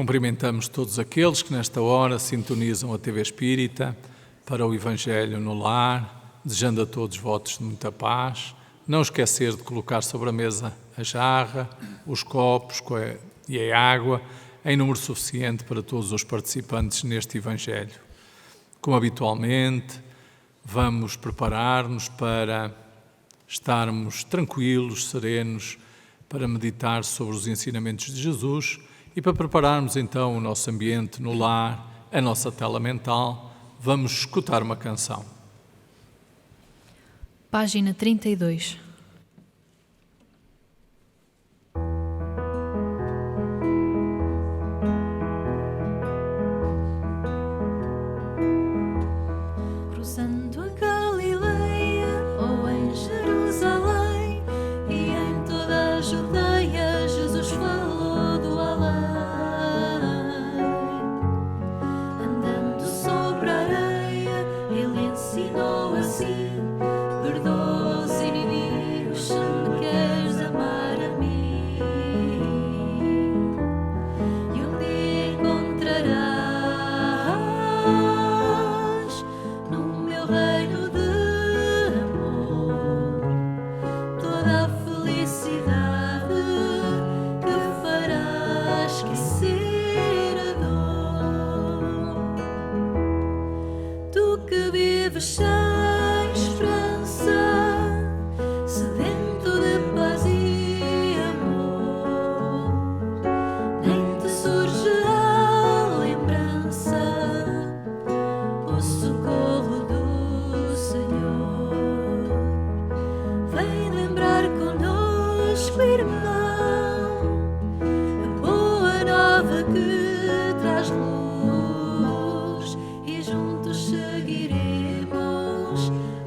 Cumprimentamos todos aqueles que nesta hora sintonizam a TV Espírita para o Evangelho no Lar, desejando a todos votos de muita paz. Não esquecer de colocar sobre a mesa a jarra, os copos e a água, em número suficiente para todos os participantes neste Evangelho. Como habitualmente, vamos preparar-nos para estarmos tranquilos, serenos, para meditar sobre os ensinamentos de Jesus e para prepararmos então o nosso ambiente no lar, a nossa tela mental. Vamos escutar uma canção. Página 32. Cruzando a Galileia, ou em Jerusalém, e em toda a Judeia, Jesus falou do além. Andando sobre a areia, ele ensinou assim: perdoa os inimigos se me queres amar a mim. E um dia encontrarás no meu reino de amor toda a felicidade que fará esquecer a dor. Tu que vives sem esperança, sedento de paz e amor, nem te surge a lembrança, o socorro do Senhor. Vem lembrar conosco, irmão, a boa nova que traz luz, e juntos seguiremos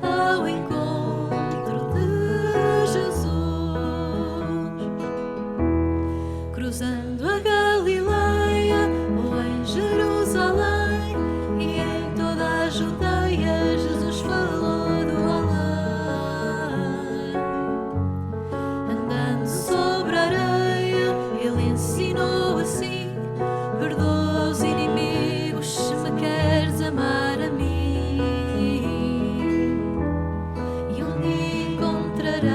ao encontro de Jesus. Cruzando a Galileia, ou em Jerusalém, e em toda a Judeia, Jesus falou do além. Andando sobre a areia, ele ensinou assim: perdoa os inimigos se me queres amar a mim. E um dia encontrarás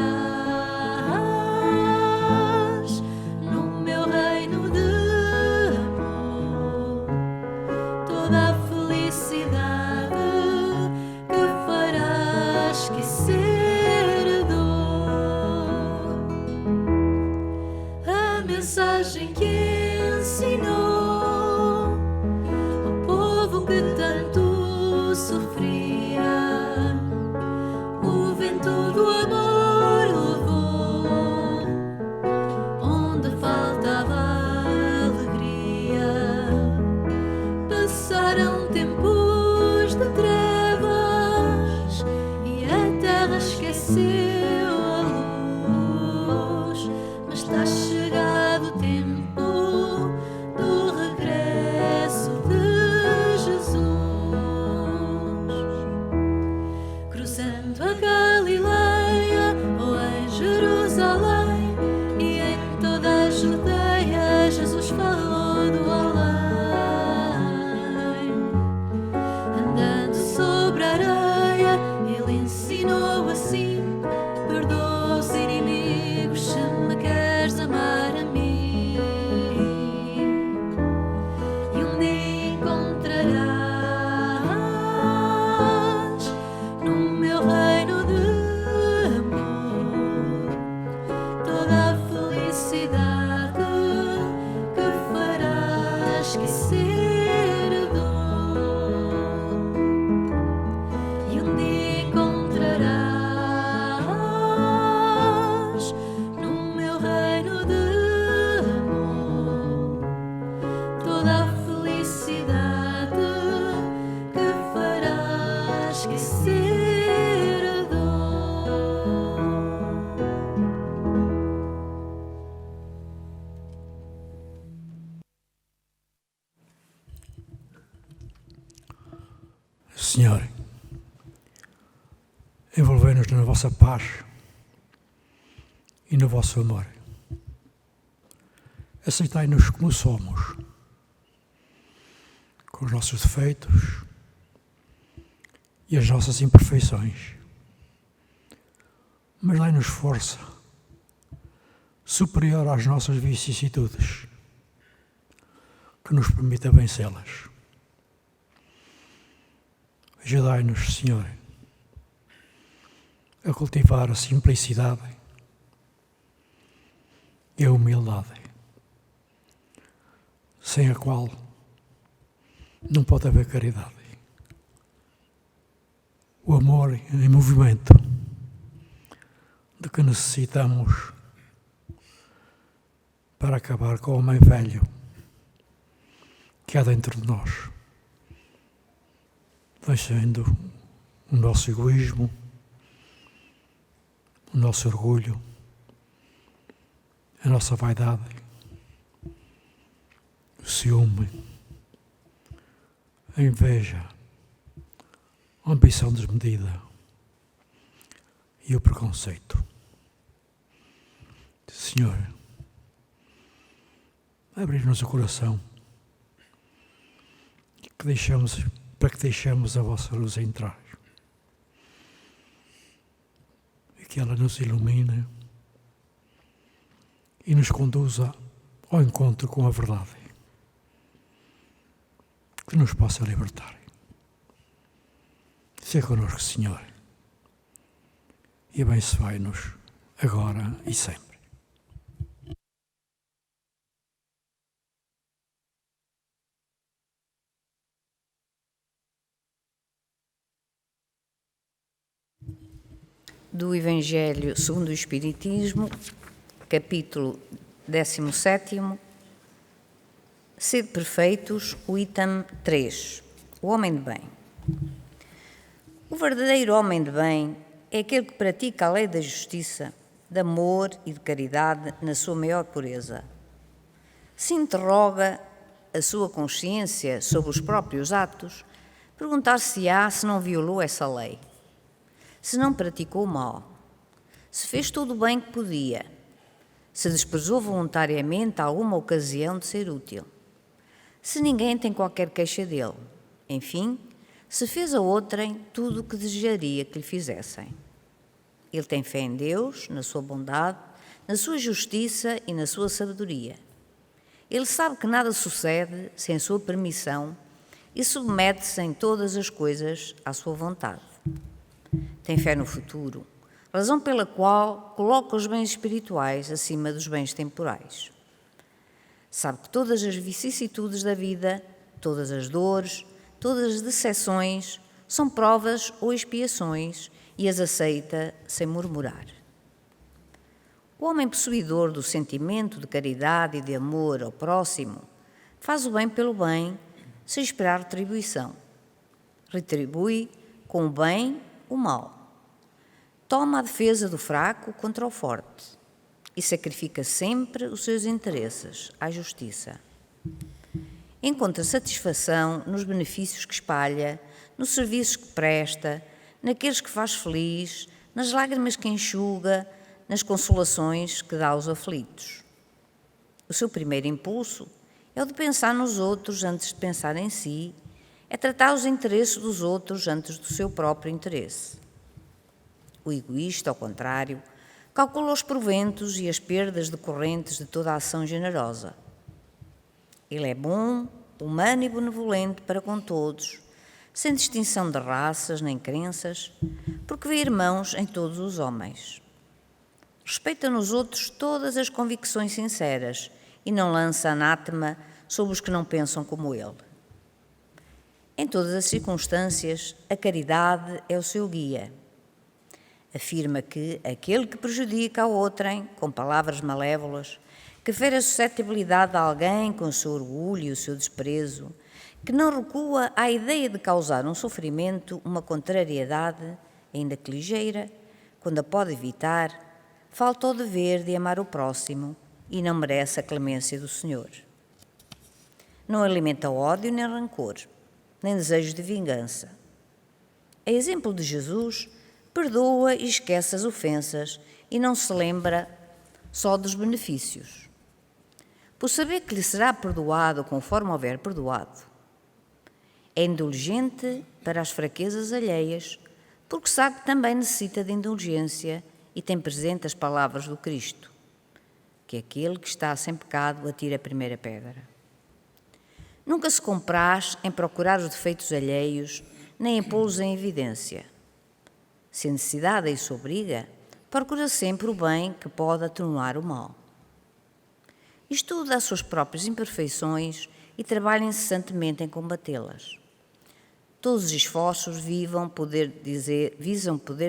no meu reino de amor toda a felicidade que fará esquecer a dor. A mensagem que ensinou ao povo que tanto sofria, o vento do amor levou onde faltava alegria. Passaram tempos de trevas e a terra esqueceu a luz, mas está chegado o tempo do regresso de Jesus. Cruzando a Galileia, ou em Jerusalém, e em toda a Judeia, Jesus falou do além. Andando sobre a areia, ele ensinou assim: perdoa os inimigos se me queres amar a mim. E um dia encontrarás no meu reino de amor toda a felicidade que fará esquecer a dor. E um dia encontrarás no meu reino de amor toda a felicidade que fará esquecer a dor. Senhor, envolvei-nos na vossa paz e no vosso amor. Aceitai-nos como somos com os nossos defeitos e as nossas imperfeições, mas dai-nos força superior às nossas vicissitudes, que nos permita vencê-las. Ajudai-nos, Senhor, a cultivar a simplicidade e a humildade, sem a qual não pode haver caridade. O amor em movimento de que necessitamos para acabar com o homem velho que há dentro de nós, deixando o nosso egoísmo, o nosso orgulho, a nossa vaidade, o ciúme, a inveja, a ambição desmedida e o preconceito. Senhor, abre-nos o coração para que deixemos a vossa luz entrar e que ela nos ilumine e nos conduza ao encontro com a verdade, que nos possa libertar. Seja connosco, Senhor, e abençoai-nos agora e sempre. Do Evangelho segundo o Espiritismo, capítulo 17, Sede perfeitos, o item 3, o homem de bem. O verdadeiro homem de bem é aquele que pratica a lei da justiça, de amor e de caridade na sua maior pureza. Se interroga a sua consciência sobre os próprios atos, perguntar-se-á se não violou essa lei, se não praticou o mal, se fez tudo o bem que podia, se desprezou voluntariamente alguma ocasião de ser útil, se ninguém tem qualquer queixa dele, enfim, se fez a outrem tudo o que desejaria que lhe fizessem. Ele tem fé em Deus, na sua bondade, na sua justiça e na sua sabedoria. Ele sabe que nada sucede sem a sua permissão e submete-se em todas as coisas à sua vontade. Tem fé no futuro, razão pela qual coloca os bens espirituais acima dos bens temporais. Sabe que todas as vicissitudes da vida, todas as dores, todas as decepções são provas ou expiações e as aceita sem murmurar. O homem possuidor do sentimento de caridade e de amor ao próximo faz o bem pelo bem, sem esperar retribuição. Retribui com o bem o mal. Toma a defesa do fraco contra o forte e sacrifica sempre os seus interesses à justiça. Encontra satisfação nos benefícios que espalha, nos serviços que presta, naqueles que faz feliz, nas lágrimas que enxuga, nas consolações que dá aos aflitos. O seu primeiro impulso é o de pensar nos outros antes de pensar em si, é tratar os interesses dos outros antes do seu próprio interesse. O egoísta, ao contrário, calcula os proventos e as perdas decorrentes de toda a ação generosa. Ele é bom, humano e benevolente para com todos, sem distinção de raças nem crenças, porque vê irmãos em todos os homens. Respeita nos outros todas as convicções sinceras e não lança anátema sobre os que não pensam como ele. Em todas as circunstâncias, a caridade é o seu guia. Afirma que aquele que prejudica a outrem com palavras malévolas, que fere a suscetibilidade de alguém com o seu orgulho e o seu desprezo, que não recua à ideia de causar um sofrimento, uma contrariedade, ainda que ligeira, quando a pode evitar, falta ao dever de amar o próximo e não merece a clemência do Senhor. Não alimenta ódio nem rancor, nem desejo de vingança. A exemplo de Jesus, perdoa e esquece as ofensas e não se lembra só dos benefícios. Por saber que lhe será perdoado conforme houver perdoado, É indulgente para as fraquezas alheias, porque sabe que também necessita de indulgência e tem presente as palavras do Cristo, que aquele que está sem pecado atira a primeira pedra. Nunca se compraz em procurar os defeitos alheios, nem em pô-los em evidência. Se a necessidade a isso obriga, procura sempre o bem que pode atenuar o mal. Estuda as suas próprias imperfeições e trabalha incessantemente em combatê-las. Todos os esforços visam poder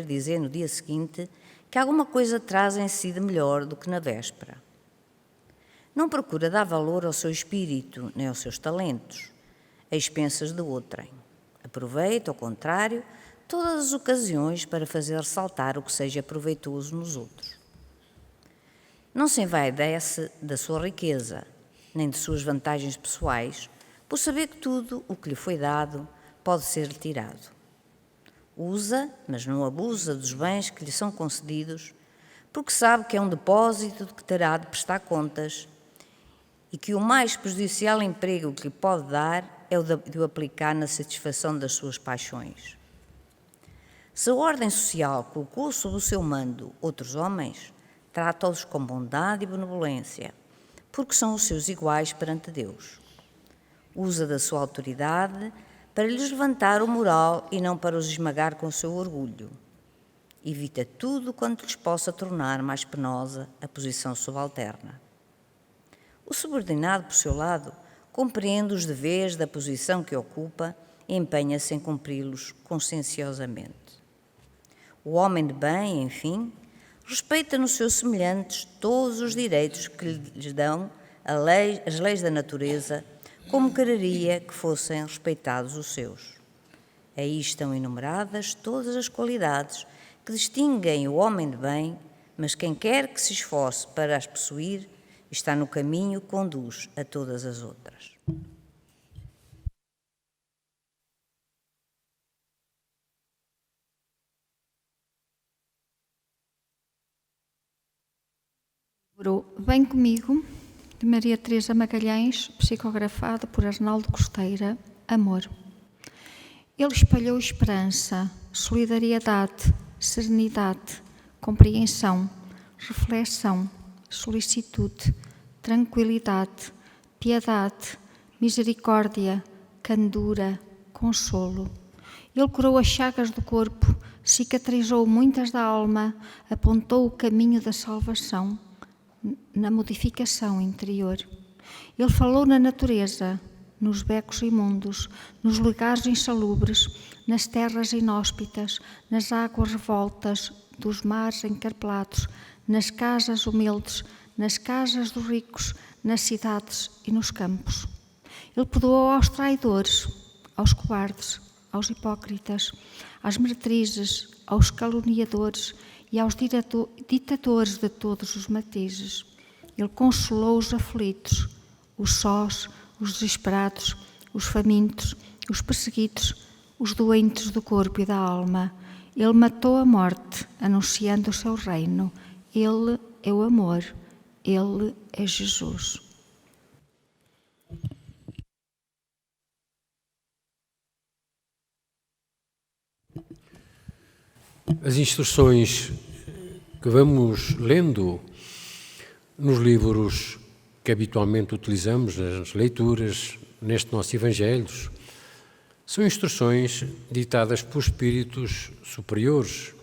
dizer no dia seguinte que alguma coisa traz em si de melhor do que na véspera. Não procura dar valor ao seu espírito nem aos seus talentos, a expensas de outrem. Aproveita, ao contrário, todas as ocasiões para fazer ressaltar o que seja proveitoso nos outros. Não se envaidece da sua riqueza, nem de suas vantagens pessoais, por saber que tudo o que lhe foi dado pode ser retirado. Usa, mas não abusa dos bens que lhe são concedidos, porque sabe que é um depósito de que terá de prestar contas e que o mais prejudicial emprego que lhe pode dar é o de o aplicar na satisfação das suas paixões. Se a ordem social colocou sob o seu mando outros homens, trata-os com bondade e benevolência, porque são os seus iguais perante Deus. Usa da sua autoridade para lhes levantar o moral e não para os esmagar com o seu orgulho. Evita tudo quanto lhes possa tornar mais penosa a posição subalterna. O subordinado, por seu lado, compreende os deveres da posição que ocupa e empenha-se em cumpri-los conscienciosamente. O homem de bem, enfim, respeita nos seus semelhantes todos os direitos que lhes dão as leis da natureza, como quereria que fossem respeitados os seus. Aí estão enumeradas todas as qualidades que distinguem o homem de bem, mas quem quer que se esforce para as possuir está no caminho que conduz a todas as outras. Vem Comigo, de Maria Teresa Magalhães, psicografado por Arnaldo Costeira, Amor. Ele espalhou esperança, solidariedade, serenidade, compreensão, reflexão, solicitude, tranquilidade, piedade, misericórdia, candura, consolo. Ele curou as chagas do corpo, cicatrizou muitas da alma, apontou o caminho da salvação, na modificação interior. Ele falou na natureza, nos becos imundos, nos lugares insalubres, nas terras inóspitas, nas águas revoltas, dos mares encarpelados, nas casas humildes, nas casas dos ricos, nas cidades e nos campos. Ele perdoou aos traidores, aos cobardes, aos hipócritas, às meretrizes, aos caluniadores e aos ditadores de todos os matizes. Ele consolou os aflitos, os sós, os desesperados, os famintos, os perseguidos, os doentes do corpo e da alma. Ele matou a morte, anunciando o seu reino. Ele é o amor, ele é Jesus. As instruções que vamos lendo nos livros que habitualmente utilizamos nas leituras, neste nosso Evangelhos, são instruções ditadas por espíritos superiores,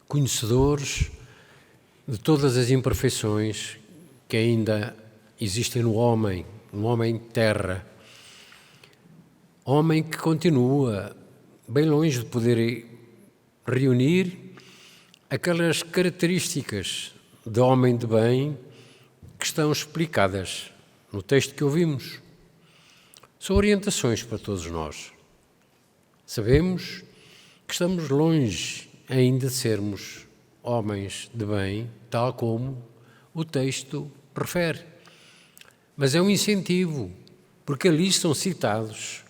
conhecedores de todas as imperfeições que ainda existem no homem terra. Homem que continua bem longe de poder reunir aquelas características de homem de bem que estão explicadas no texto que ouvimos. São orientações para todos nós. Sabemos que estamos longe ainda de sermos homens de bem, tal como o texto refere. Mas é um incentivo, porque ali estão citados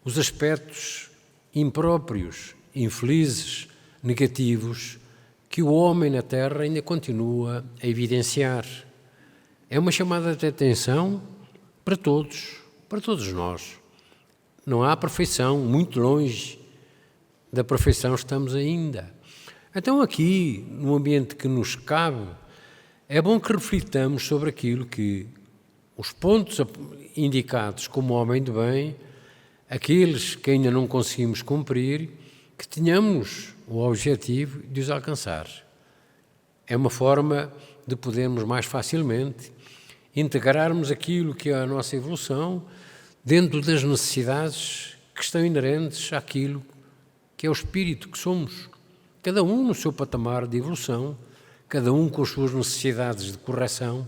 os aspectos impróprios, infelizes, negativos, que o homem na Terra ainda continua a evidenciar. É uma chamada de atenção para todos nós. Não há perfeição, muito longe da perfeição estamos ainda. Então aqui, no ambiente que nos cabe, é bom que reflitamos sobre aquilo que os pontos indicados como homem de bem, aqueles que ainda não conseguimos cumprir, que tenhamos o objetivo de os alcançar. É uma forma de podermos mais facilmente integrarmos aquilo que é a nossa evolução dentro das necessidades que estão inerentes àquilo que é o espírito que somos. Cada um no seu patamar de evolução, cada um com as suas necessidades de correção,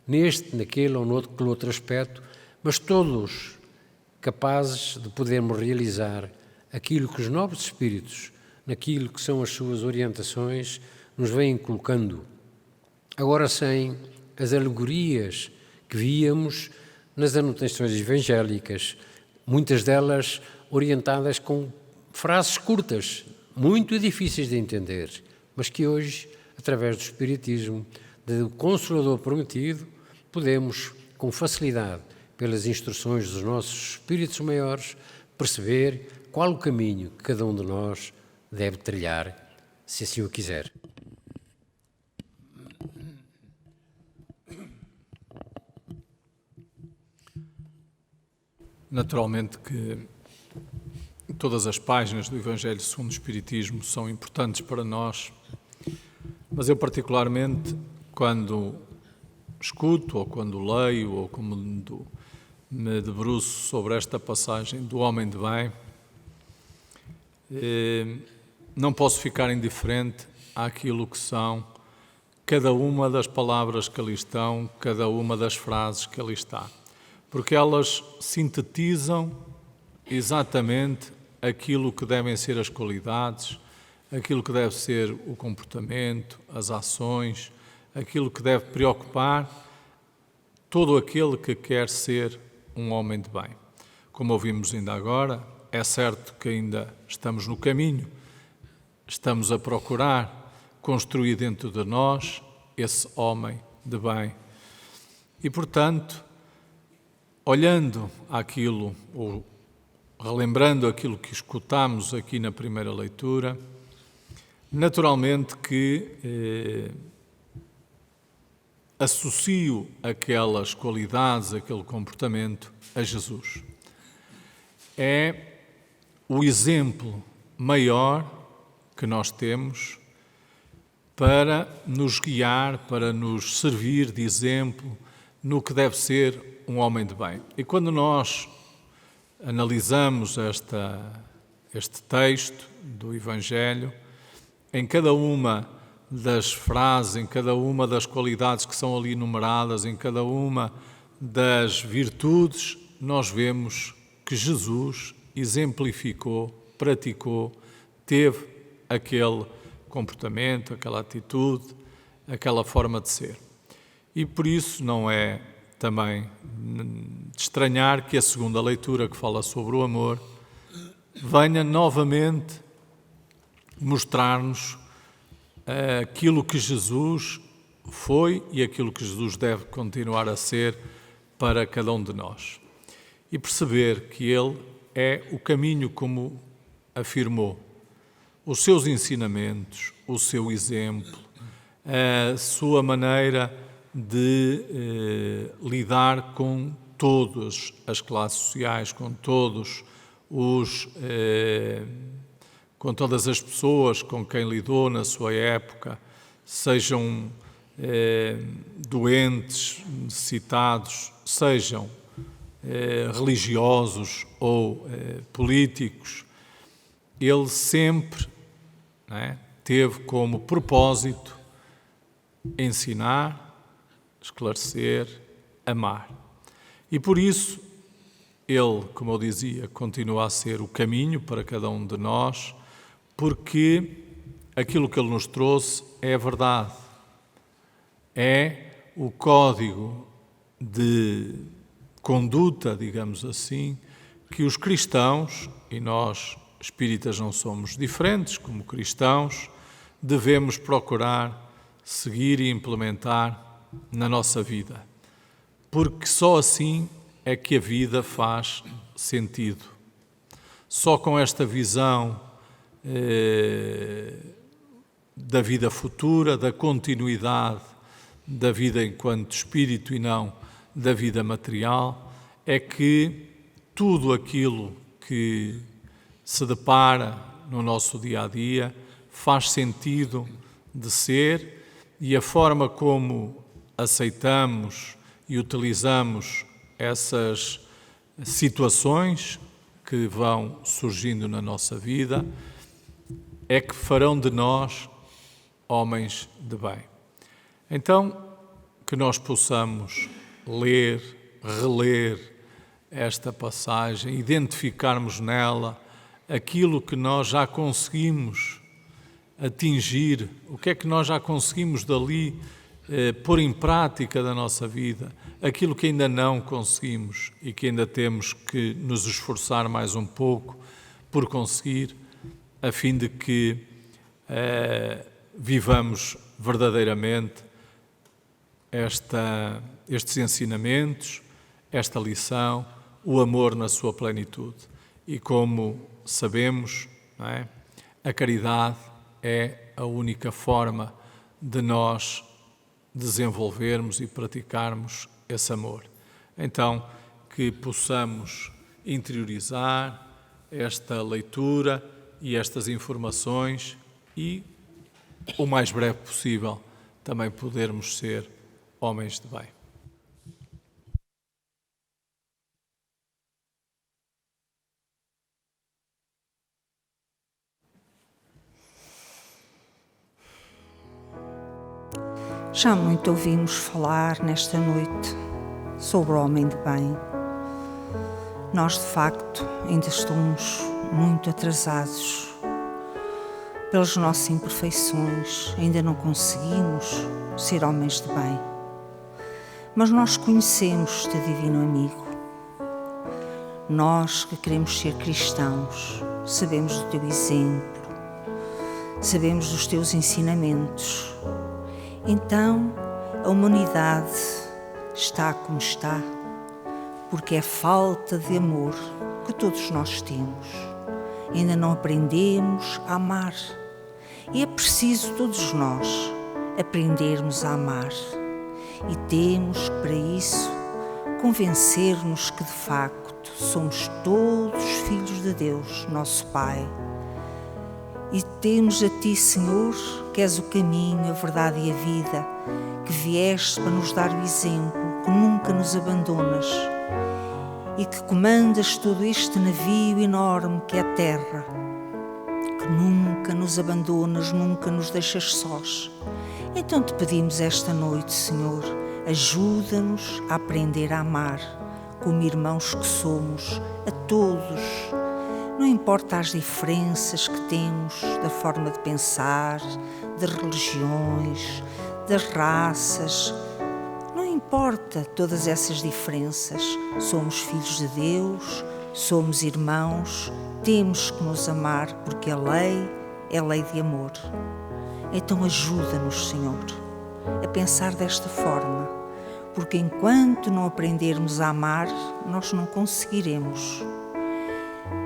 neste, naquele ou naquele outro aspecto, mas todos capazes de podermos realizar aquilo que os nobres espíritos, naquilo que são as suas orientações, nos vêm colocando. Agora sem as alegorias que víamos nas anotações evangélicas, muitas delas orientadas com frases curtas, muito difíceis de entender, mas que hoje, através do Espiritismo, do Consolador Prometido, podemos, com facilidade, pelas instruções dos nossos Espíritos maiores, perceber qual o caminho que cada um de nós deve trilhar, se assim o quiser. Naturalmente que todas as páginas do Evangelho segundo o Espiritismo são importantes para nós, mas eu particularmente, quando escuto, ou quando leio, ou quando me debruço sobre esta passagem do homem de bem, não posso ficar indiferente àquilo que são cada uma das palavras que ali estão, cada uma das frases que ali está, porque elas sintetizam exatamente aquilo que devem ser as qualidades, aquilo que deve ser o comportamento, as ações, aquilo que deve preocupar todo aquele que quer ser um homem de bem. Como ouvimos ainda agora, é certo que ainda estamos no caminho, estamos a procurar construir dentro de nós esse homem de bem. E, portanto, olhando àquilo, ou relembrando aquilo que escutamos aqui na primeira leitura, naturalmente que associo aquelas qualidades, aquele comportamento a Jesus. É o exemplo maior que nós temos para nos guiar, para nos servir de exemplo no que deve ser um homem de bem. E quando nós analisamos este texto do Evangelho, em cada uma das frases, em cada uma das qualidades que são ali enumeradas, em cada uma das virtudes, nós vemos que Jesus exemplificou, praticou, teve aquele comportamento, aquela atitude, aquela forma de ser. E por isso não é também de estranhar que a segunda leitura, que fala sobre o amor, venha novamente mostrar-nos aquilo que Jesus foi e aquilo que Jesus deve continuar a ser para cada um de nós. E perceber que Ele é o caminho, como afirmou, os seus ensinamentos, o seu exemplo, a sua maneira de lidar com todas as classes sociais, com todas as pessoas com quem lidou na sua época, sejam doentes, necessitados, sejam religiosos ou políticos. Ele sempre teve como propósito ensinar, esclarecer, amar. E por isso, ele, como eu dizia, continua a ser o caminho para cada um de nós, porque aquilo que ele nos trouxe é a verdade, é o código de conduta, digamos assim, que os cristãos, e nós espíritas não somos diferentes, como cristãos, devemos procurar seguir e implementar na nossa vida, porque só assim é que a vida faz sentido. só com esta visão da vida futura, da continuidade da vida enquanto espírito e não da vida material, é que tudo aquilo que se depara no nosso dia-a-dia faz sentido de ser, e a forma como aceitamos e utilizamos essas situações que vão surgindo na nossa vida é que farão de nós homens de bem. Então, que nós possamos ler, reler esta passagem, identificarmos nela aquilo que nós já conseguimos atingir, o que é que nós já conseguimos dali pôr em prática da nossa vida, aquilo que ainda não conseguimos e que ainda temos que nos esforçar mais um pouco por conseguir, a fim de que vivamos verdadeiramente estes ensinamentos, esta lição, o amor na sua plenitude. E como sabemos, não é? A caridade é a única forma de nós desenvolvermos e praticarmos esse amor. Então, que possamos interiorizar esta leitura e estas informações e, o mais breve possível, também podermos ser homens de bem. Já muito ouvimos falar nesta noite sobre o homem de bem. Nós, de facto, ainda estamos muito atrasados. Pelas nossas imperfeições, ainda não conseguimos ser homens de bem. Mas nós conhecemos o Divino Amigo. Nós que queremos ser cristãos, sabemos do teu exemplo, sabemos dos teus ensinamentos. Então, a humanidade está como está, porque é falta de amor que todos nós temos. Ainda não aprendemos a amar. E é preciso todos nós aprendermos a amar. E temos, para isso, convencer-nos que, de facto, somos todos filhos de Deus, nosso Pai. E temos a Ti, Senhor, que és o caminho, a verdade e a vida, que vieste para nos dar o exemplo, que nunca nos abandonas e que comandas todo este navio enorme que é a terra, que nunca nos abandonas, nunca nos deixas sós. Então te pedimos esta noite, Senhor, ajuda-nos a aprender a amar, como irmãos que somos, a todos. Não importa as diferenças que temos da forma de pensar, de religiões, das raças, não importa todas essas diferenças. Somos filhos de Deus, somos irmãos, temos que nos amar porque a lei é lei de amor. Então ajuda-nos, Senhor, a pensar desta forma, porque enquanto não aprendermos a amar, nós não conseguiremos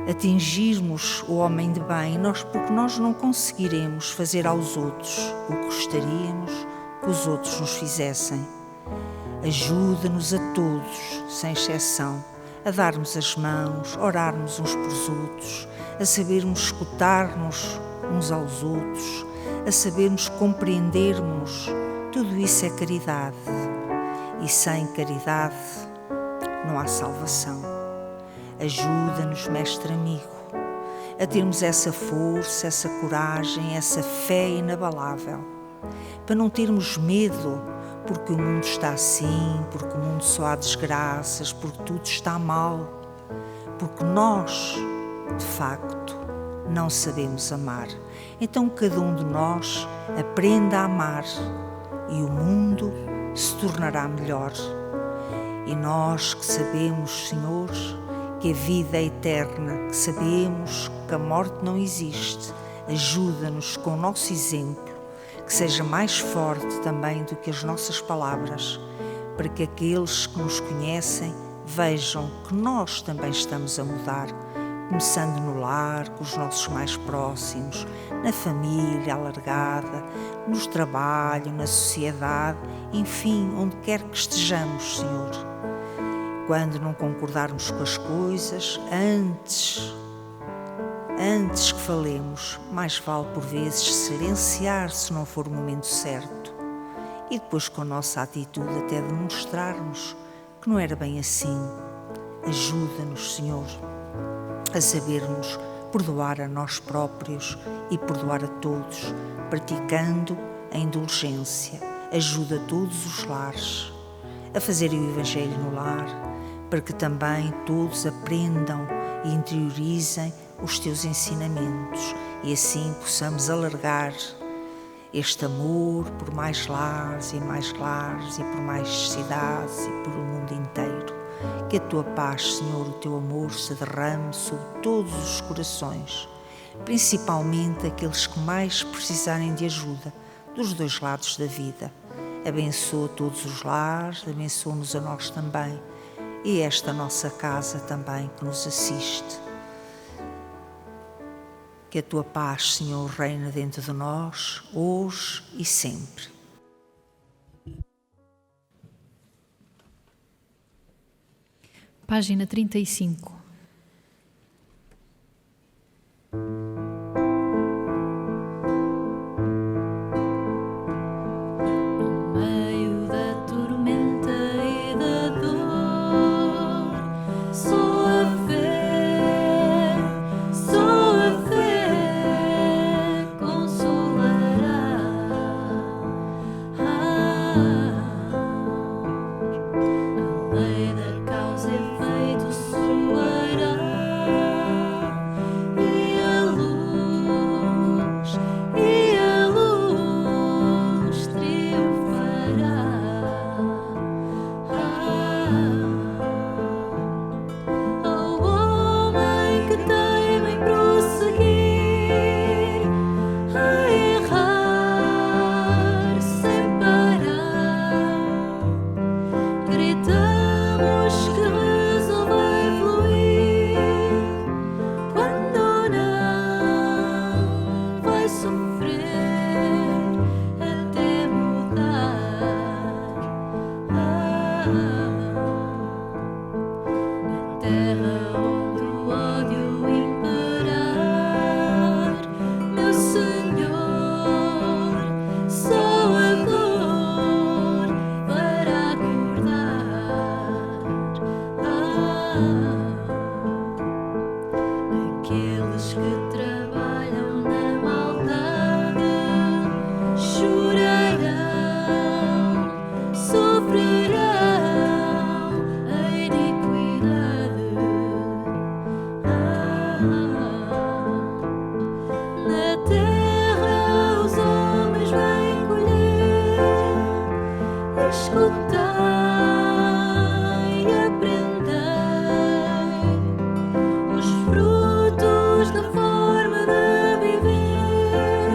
atingirmos o homem de bem, porque nós não conseguiremos fazer aos outros o que gostaríamos que os outros nos fizessem. Ajuda-nos a todos, sem exceção, a darmos as mãos, a orarmos uns pelos outros, a sabermos escutar-nos uns aos outros, a sabermos compreendermos. Tudo isso é caridade. E sem caridade não há salvação. Ajuda-nos, Mestre Amigo, a termos essa força, essa coragem, essa fé inabalável, para não termos medo, porque o mundo está assim, porque o mundo só há desgraças, porque tudo está mal, porque nós, de facto, não sabemos amar. Então cada um de nós aprenda a amar e o mundo se tornará melhor. E nós que sabemos, Senhor, que a vida é eterna, que sabemos que a morte não existe, ajuda-nos com o nosso exemplo, que seja mais forte também do que as nossas palavras, para que aqueles que nos conhecem vejam que nós também estamos a mudar, começando no lar, com os nossos mais próximos, na família alargada, no trabalho, na sociedade, enfim, onde quer que estejamos, Senhor. Quando não concordarmos com as coisas, antes que falemos, mais vale por vezes silenciar se não for o momento certo. E depois com a nossa atitude até demonstrarmos que não era bem assim. Ajuda-nos, Senhor, a sabermos perdoar a nós próprios e perdoar a todos, praticando a indulgência. Ajuda todos os lares a fazerem o Evangelho no lar, para que também todos aprendam e interiorizem os teus ensinamentos e assim possamos alargar este amor por mais lares e por mais cidades e por o mundo inteiro. Que a tua paz, Senhor, o teu amor se derrame sobre todos os corações, principalmente aqueles que mais precisarem de ajuda dos dois lados da vida. Abençoa todos os lares, abençoa-nos a nós também e esta nossa casa também que nos assiste. Que a tua paz, Senhor, reina dentro de nós, hoje e sempre. Página 35. No meio da tormenta e da dor, só a fé consolará. A lei da causa e efeito soará, e a luz triunfará. Ao homem que teima em prosseguir, a errar sem parar, gritamos que resolve fluir. Quando não, vai sofrer até mudar. Na terra onde o ódio imperar, meu Senhor, só a dor para acordar. Aqueles que trabalham na maldade chorarão, sofrerão a iniquidade. Na terra os homens vêm colher, escutai e aprendei os frutos da forma de viver.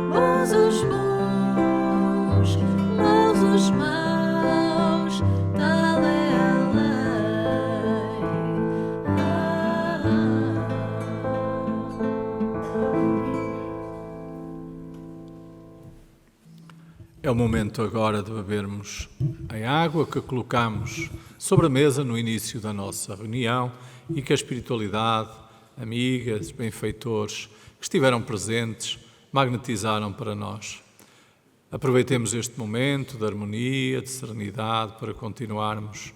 Bons os bons, maus os maus, tal é a lei. É o momento agora de bebermos a água que colocamos sobre a mesa no início da nossa reunião e que a espiritualidade, amigas, benfeitores que estiveram presentes magnetizaram para nós. Aproveitemos este momento de harmonia, de serenidade para continuarmos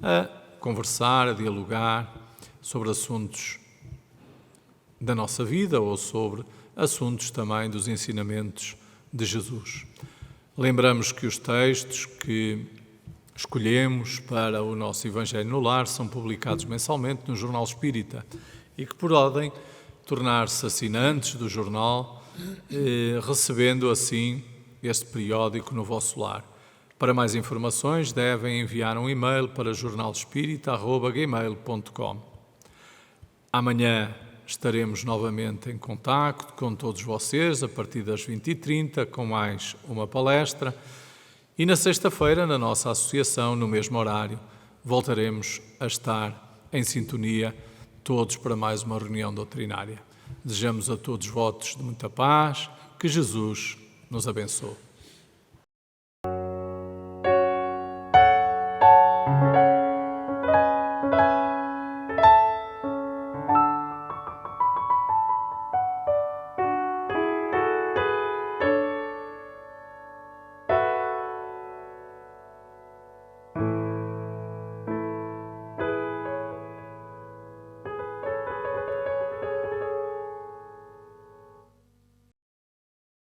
a conversar, a dialogar sobre assuntos da nossa vida ou sobre assuntos também dos ensinamentos de Jesus. Lembramos que os textos que escolhemos para o nosso Evangelho no Lar são publicados mensalmente no Jornal Espírita e que podem tornar-se assinantes do jornal, recebendo assim este periódico no vosso lar. Para mais informações devem enviar um e-mail para jornalespírita@gmail.com. Amanhã estaremos novamente em contacto com todos vocês a partir das 20h30 com mais uma palestra e na sexta-feira na nossa associação, no mesmo horário, voltaremos a estar em sintonia todos para mais uma reunião doutrinária. Desejamos a todos votos de muita paz, que Jesus nos abençoe.